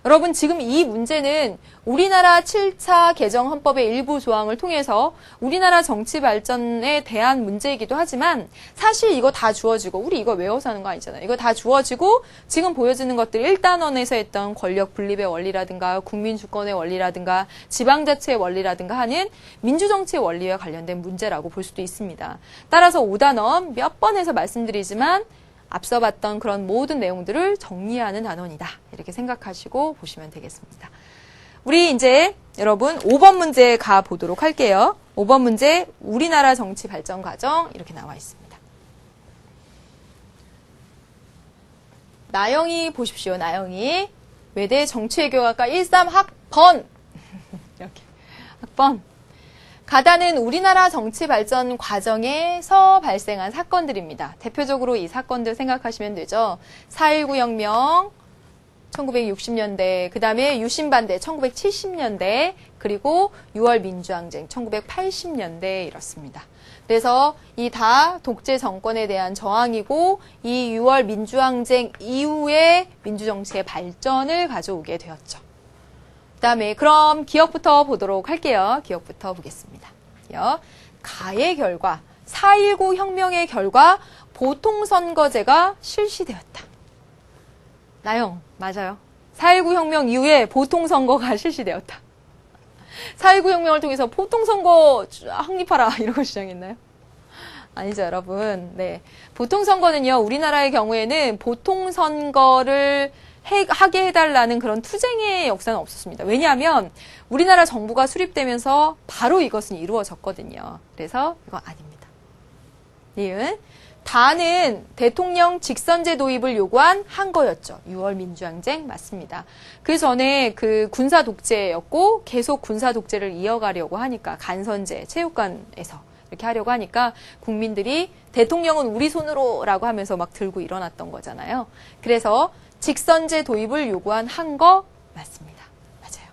A: 여러분 지금 이 문제는 우리나라 7차 개정 헌법의 일부 조항을 통해서 우리나라 정치 발전에 대한 문제이기도 하지만 사실 이거 다 주어지고 우리 이거 외워서 하는 거 아니잖아요. 이거 다 주어지고 지금 보여지는 것들 1단원에서 했던 권력 분립의 원리라든가 국민주권의 원리라든가 지방자치의 원리라든가 하는 민주정치의 원리와 관련된 문제라고 볼 수도 있습니다. 따라서 5단원 몇 번 해서 말씀드리지만 앞서 봤던 그런 모든 내용들을 정리하는 단원이다. 이렇게 생각하시고 보시면 되겠습니다. 우리 이제 여러분 5번 문제 가보도록 할게요. 5번 문제 우리나라 정치 발전 과정 이렇게 나와 있습니다. 나영이 보십시오. 나영이 외대 정치외교학과 13학번 이렇게 학번 가다는 우리나라 정치 발전 과정에서 발생한 사건들입니다. 대표적으로 이 사건들 생각하시면 되죠. 4.19 혁명, 1960년대, 그 다음에 유신반대, 1970년대, 그리고 6월 민주항쟁, 1980년대 이렇습니다. 그래서 이 다 독재 정권에 대한 저항이고 이 6월 민주항쟁 이후에 민주정치의 발전을 가져오게 되었죠. 그 다음에 그럼 기억부터 보도록 할게요. 기억부터 보겠습니다. 가의 결과, 4.19 혁명의 결과 보통선거제가 실시되었다. 나영, 맞아요. 4.19 혁명 이후에 보통선거가 실시되었다. 4.19 혁명을 통해서 보통선거 확립하라 이러고 주장했나요? 아니죠, 여러분. 네. 보통선거는요, 우리나라의 경우에는 보통선거를 하게 해달라는 그런 투쟁의 역사는 없었습니다. 왜냐하면 우리나라 정부가 수립되면서 바로 이것은 이루어졌거든요. 그래서 이건 아닙니다. 니은 다는 대통령 직선제 도입을 요구한 한 거였죠. 6월 민주항쟁 맞습니다. 그 전에 그 군사 독재였고 계속 군사 독재를 이어가려고 하니까 간선제, 체육관에서 이렇게 하려고 하니까 국민들이 대통령은 우리 손으로라고 하면서 막 들고 일어났던 거잖아요. 그래서 직선제 도입을 요구한 한 거 맞습니다. 맞아요.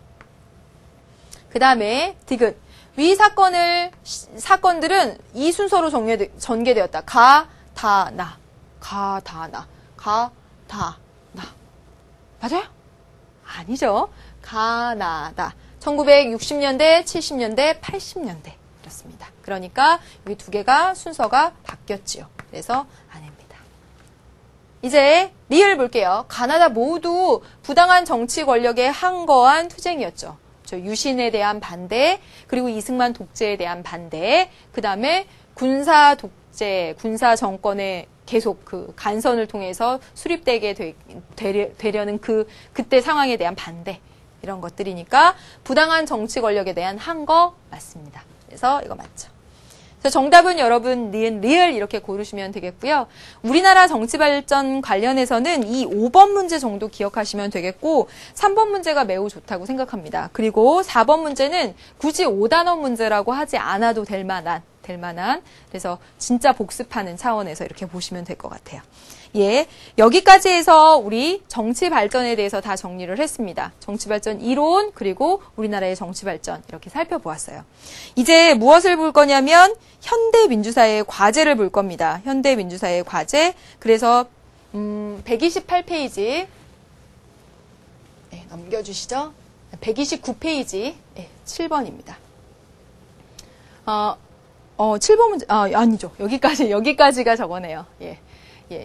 A: 그 다음에 디귿. 위 사건들은 이 순서로 전개되었다. 가, 다, 나. 가, 다, 나. 가, 다, 나. 맞아요? 아니죠. 가, 나, 다. 1960년대, 70년대, 80년대. 이렇습니다. 그러니까 여기 두 개가 순서가 바뀌었지요. 그래서 아닙니다. 이제 리을 볼게요. 가나다 모두 부당한 정치 권력에 항거한 투쟁이었죠. 유신에 대한 반대, 그리고 이승만 독재에 대한 반대, 그 다음에 군사 독재, 군사 정권의 계속 그 간선을 통해서 수립되게 되려는 그때 상황에 대한 반대, 이런 것들이니까 부당한 정치 권력에 대한 한 거 맞습니다. 그래서 이거 맞죠. 그래서 정답은 여러분 니은 리을 이렇게 고르시면 되겠고요. 우리나라 정치 발전 관련해서는 이 5번 문제 정도 기억하시면 되겠고 3번 문제가 매우 좋다고 생각합니다. 그리고 4번 문제는 굳이 5단원 문제라고 하지 않아도 될 만한 그래서 진짜 복습하는 차원에서 이렇게 보시면 될 것 같아요. 예, 여기까지 해서 우리 정치 발전에 대해서 다 정리를 했습니다. 정치 발전 이론 그리고 우리나라의 정치 발전 이렇게 살펴보았어요. 이제 무엇을 볼 거냐면 현대 민주사회의 과제를 볼 겁니다. 현대 민주사회의 과제. 그래서 128페이지 네, 넘겨주시죠. 129페이지 네, 7번입니다. 7번 문제 아니죠. 여기까지가 저거네요. 예,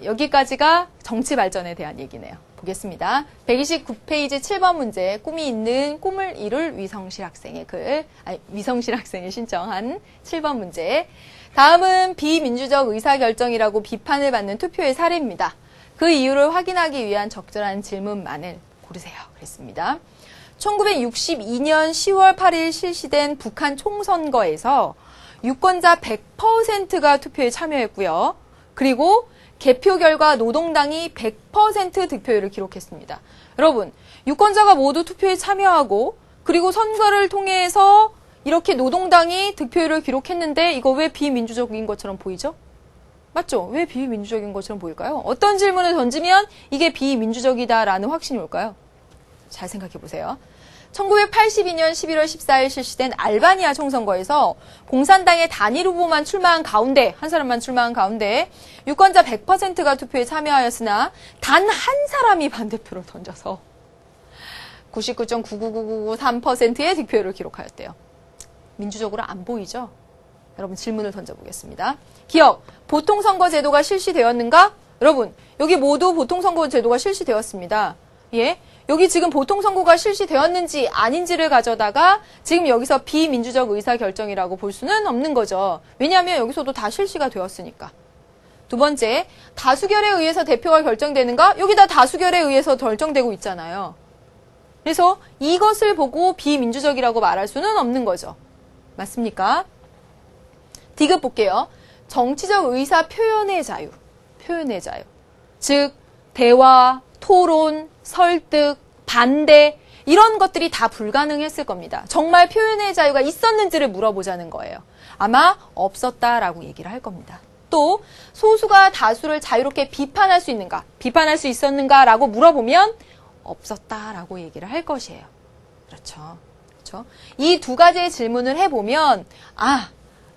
A: 여기까지가 정치 발전에 대한 얘기네요. 보겠습니다. 129페이지 7번 문제, 꿈이 있는 꿈을 이룰 위성실 학생의 위성실 학생이 신청한 7번 문제. 다음은 비민주적 의사결정이라고 비판을 받는 투표의 사례입니다. 그 이유를 확인하기 위한 적절한 질문만을 고르세요. 그랬습니다. 1962년 10월 8일 실시된 북한 총선거에서 유권자 100%가 투표에 참여했고요. 그리고 개표 결과 노동당이 100% 득표율을 기록했습니다. 여러분, 유권자가 모두 투표에 참여하고 그리고 선거를 통해서 이렇게 노동당이 득표율을 기록했는데 이거 왜 비민주적인 것처럼 보이죠? 맞죠? 왜 비민주적인 것처럼 보일까요? 어떤 질문을 던지면 이게 비민주적이다라는 확신이 올까요? 잘 생각해 보세요. 1982년 11월 14일 실시된 알바니아 총선거에서 공산당의 단일 후보만 출마한 가운데, 한 사람만 출마한 가운데 유권자 100%가 투표에 참여하였으나 단 한 사람이 반대표를 던져서 99.99993%의 득표율을 기록하였대요. 민주적으로 안 보이죠? 여러분 질문을 던져보겠습니다. 기억, 보통선거제도가 실시되었는가? 여러분, 여기 모두 보통선거제도가 실시되었습니다. 예, 여기 지금 보통선거가 실시되었는지 아닌지를 가져다가 지금 여기서 비민주적 의사결정이라고 볼 수는 없는 거죠. 왜냐하면 여기서도 다 실시가 되었으니까. 두 번째, 다수결에 의해서 대표가 결정되는가? 여기다 다수결에 의해서 결정되고 있잖아요. 그래서 이것을 보고 비민주적이라고 말할 수는 없는 거죠. 맞습니까? 디귿 볼게요. 정치적 의사 표현의 자유. 즉, 대화, 토론, 설득, 반대 이런 것들이 다 불가능했을 겁니다. 정말 표현의 자유가 있었는지를 물어보자는 거예요. 아마 없었다라고 얘기를 할 겁니다. 또 소수가 다수를 자유롭게 비판할 수 있는가, 비판할 수 있었는가라고 물어보면 없었다라고 얘기를 할 것이에요. 그렇죠. 이 두 가지의 질문을 해보면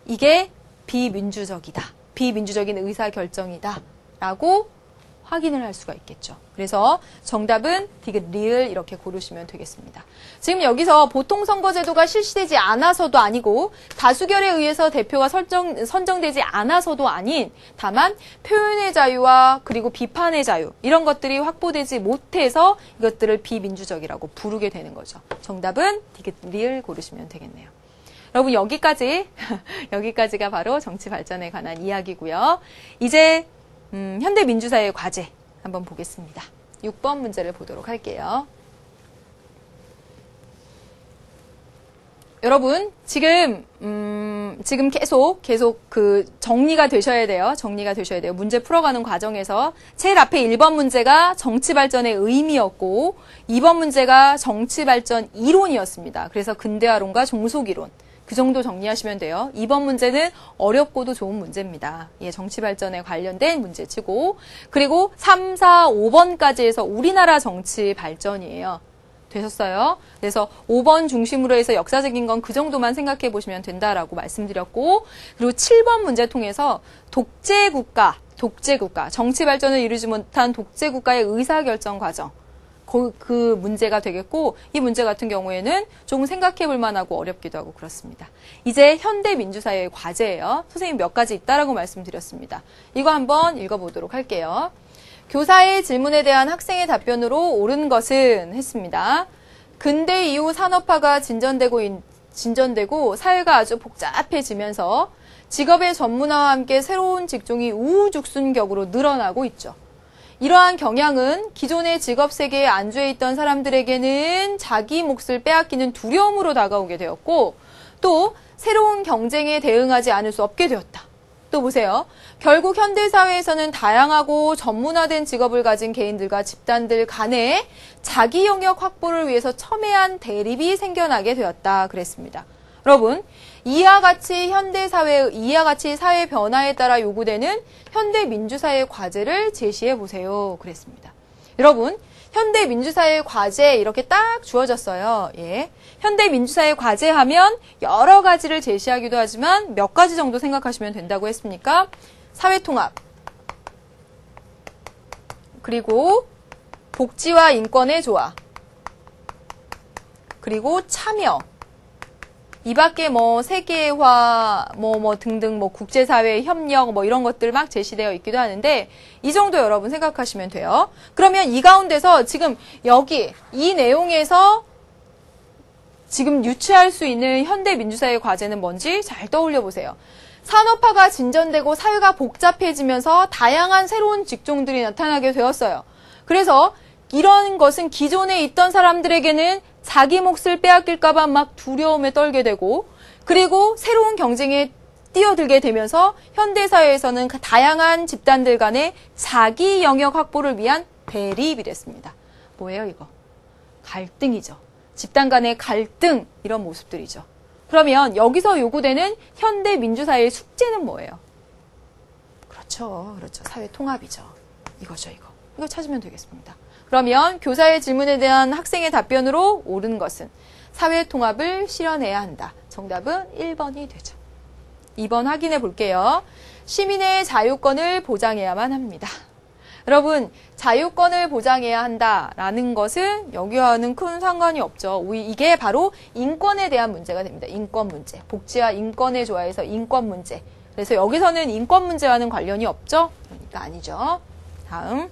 A: 이게 비민주적이다. 비민주적인 의사결정이다. 라고 확인을 할 수가 있겠죠. 그래서 정답은 디귿 리을 이렇게 고르시면 되겠습니다. 지금 여기서 보통선거제도가 실시되지 않아서도 아니고 다수결에 의해서 대표가 선정되지 않아서도 아닌 다만 표현의 자유와 그리고 비판의 자유 이런 것들이 확보되지 못해서 이것들을 비민주적이라고 부르게 되는 거죠. 정답은 디귿 리을 고르시면 되겠네요. 여러분 여기까지가 바로 정치 발전에 관한 이야기고요. 이제 현대 민주사회의 과제 한번 보겠습니다. 6번 문제를 보도록 할게요. 여러분 지금 계속 그 정리가 되셔야 돼요. 문제 풀어가는 과정에서 제일 앞에 1번 문제가 정치 발전의 의미였고 2번 문제가 정치 발전 이론이었습니다. 그래서 근대화론과 종속이론. 그 정도 정리하시면 돼요. 2번 문제는 어렵고도 좋은 문제입니다. 예, 정치 발전에 관련된 문제치고 그리고 3, 4, 5번까지 해서 우리나라 정치 발전이에요. 되셨어요? 그래서 5번 중심으로 해서 역사적인 건 그 정도만 생각해 보시면 된다라고 말씀드렸고 그리고 7번 문제 통해서 독재국가, 정치 발전을 이루지 못한 독재국가의 의사결정 과정 그 문제가 되겠고 이 문제 같은 경우에는 조금 생각해 볼 만하고 어렵기도 하고 그렇습니다. 이제 현대 민주사회의 과제예요. 선생님 몇 가지 있다라고 말씀드렸습니다. 이거 한번 읽어보도록 할게요. 교사의 질문에 대한 학생의 답변으로 옳은 것은 했습니다. 근대 이후 산업화가 진전되고 사회가 아주 복잡해지면서 직업의 전문화와 함께 새로운 직종이 우후죽순격으로 늘어나고 있죠. 이러한 경향은 기존의 직업 세계에 안주해 있던 사람들에게는 자기 몫을 빼앗기는 두려움으로 다가오게 되었고, 또 새로운 경쟁에 대응하지 않을 수 없게 되었다. 또 보세요. 결국 현대사회에서는 다양하고 전문화된 직업을 가진 개인들과 집단들 간에 자기 영역 확보를 위해서 첨예한 대립이 생겨나게 되었다 그랬습니다. 여러분, 이와 같이 사회 변화에 따라 요구되는 현대 민주사회의 과제를 제시해 보세요 그랬습니다. 여러분, 현대 민주사회의 과제 이렇게 딱 주어졌어요. 예. 현대 민주사회의 과제 하면 여러 가지를 제시하기도 하지만 몇 가지 정도 생각하시면 된다고 했습니까? 사회통합, 그리고 복지와 인권의 조화, 그리고 참여, 이 밖에 세계화, 등등, 국제사회 협력, 이런 것들 막 제시되어 있기도 하는데, 이 정도 여러분 생각하시면 돼요. 그러면 이 가운데서 지금 여기, 이 내용에서 지금 유추할 수 있는 현대 민주사회의 과제는 뭔지 잘 떠올려 보세요. 산업화가 진전되고 사회가 복잡해지면서 다양한 새로운 직종들이 나타나게 되었어요. 그래서 이런 것은 기존에 있던 사람들에게는 자기 몫을 빼앗길까봐 막 두려움에 떨게 되고, 그리고 새로운 경쟁에 뛰어들게 되면서 현대사회에서는 다양한 집단들 간의 자기 영역 확보를 위한 대립이랬습니다. 뭐예요 이거? 갈등이죠. 집단 간의 갈등, 이런 모습들이죠. 그러면 여기서 요구되는 현대 민주사회의 숙제는 뭐예요? 그렇죠. 사회 통합이죠. 이거죠, 이거. 이거 찾으면 되겠습니다. 그러면 교사의 질문에 대한 학생의 답변으로 옳은 것은 사회 통합을 실현해야 한다. 정답은 1번이 되죠. 2번 확인해 볼게요. 시민의 자유권을 보장해야만 합니다. 여러분, 자유권을 보장해야 한다라는 것은 여기와는 큰 상관이 없죠. 이게 바로 인권에 대한 문제가 됩니다. 인권 문제. 복지와 인권의 조화에서 인권 문제. 그래서 여기서는 인권 문제와는 관련이 없죠? 그러니까 아니죠. 다음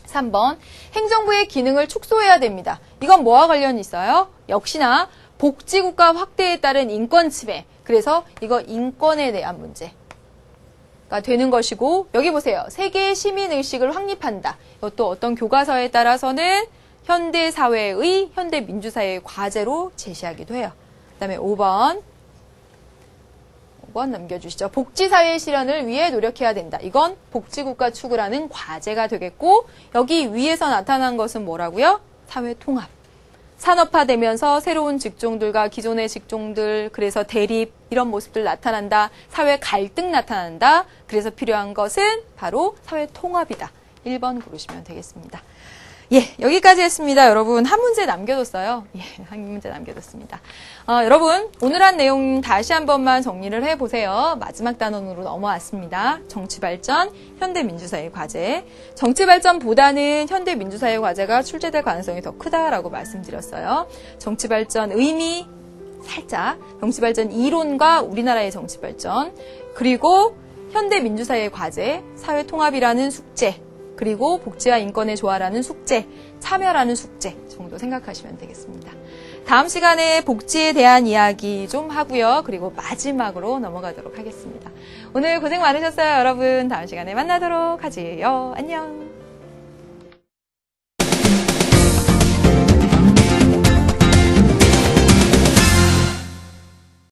A: 3번. 행정부의 기능을 축소해야 됩니다. 이건 뭐와 관련이 있어요? 역시나 복지국가 확대에 따른 인권 침해. 그래서 이거 인권에 대한 문제가 되는 것이고, 여기 보세요. 세계의 시민의식을 확립한다. 이것도 어떤 교과서에 따라서는 현대사회의, 현대민주사회의 과제로 제시하기도 해요. 그 다음에 5번 넘겨주시죠. 복지사회 실현을 위해 노력해야 된다. 이건 복지국가 추구라는 과제가 되겠고, 여기 위에서 나타난 것은 뭐라고요? 사회통합. 산업화되면서 새로운 직종들과 기존의 직종들, 그래서 대립, 이런 모습들 나타난다. 사회 갈등 나타난다. 그래서 필요한 것은 바로 사회통합이다. 1번 고르시면 되겠습니다. 예, 여기까지 했습니다. 여러분, 한 문제 남겨뒀어요. 예, 한 문제 남겨뒀습니다. 여러분, 오늘 한 내용 다시 한 번만 정리를 해보세요. 마지막 단원으로 넘어왔습니다. 정치발전, 현대민주사회 과제. 정치발전보다는 현대민주사회 과제가 출제될 가능성이 더 크다라고 말씀드렸어요. 정치발전 의미, 살짝, 정치발전 이론과 우리나라의 정치발전, 그리고 현대민주사회 과제, 사회통합이라는 숙제, 그리고 복지와 인권의 조화라는 숙제, 참여라는 숙제 정도 생각하시면 되겠습니다. 다음 시간에 복지에 대한 이야기 좀 하고요. 그리고 마지막으로 넘어가도록 하겠습니다. 오늘 고생 많으셨어요, 여러분. 다음 시간에 만나도록 하지요. 안녕.